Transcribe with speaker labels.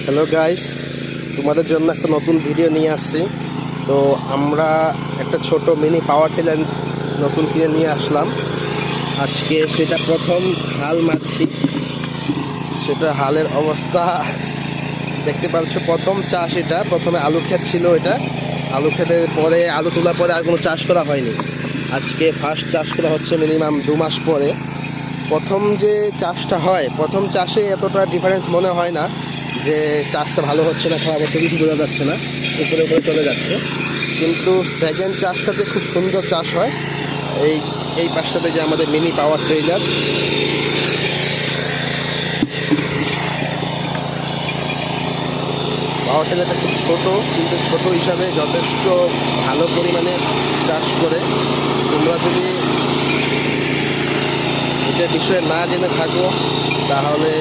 Speaker 1: Hello guys, তোমাদের জন্য একটা নতুন ভিডিও নিয়ে আসছি। তো আমরা একটা ছোট মিনি পাওয়ার টিলার নতুন কিনে নিয়ে আসলাম আজকে। সেটা প্রথম হাল মারছি। সেটা হালের অবস্থা দেখতে পাচ্ছ। প্রথম চাষ, এটা প্রথমে আলু ক্ষেত ছিল। এটা আলু ক্ষেতের পরে আলু তোলার পরে আর কোনো চাষ করা হয়নি। আজকে ফার্স্ট চাষ করা হচ্ছে মিনিমাম 2 মাস পরে। প্রথম যে চাষটা হয়, প্রথম চাষে এতটা ডিফারেন্স মনে হয় না যে চাষটা ভালো হচ্ছে না খারাপ হচ্ছে, কিছু বোঝা যাচ্ছে না, উপরে উপরে চলে যাচ্ছে। কিন্তু সেকেন্ড চাষটাতে খুব সুন্দর চাষ হয়। এই এই পাশটাতে যে আমাদের মিনি পাওয়ার ট্রেলার, পাওয়ার টিলারটা খুব ছোট, কিন্তু ছোট হিসাবে যথেষ্ট ভালো পরিমাণে চাষ করে। তোমরা যদি এটা বিষয়ে না জেনে থাকো তাহলে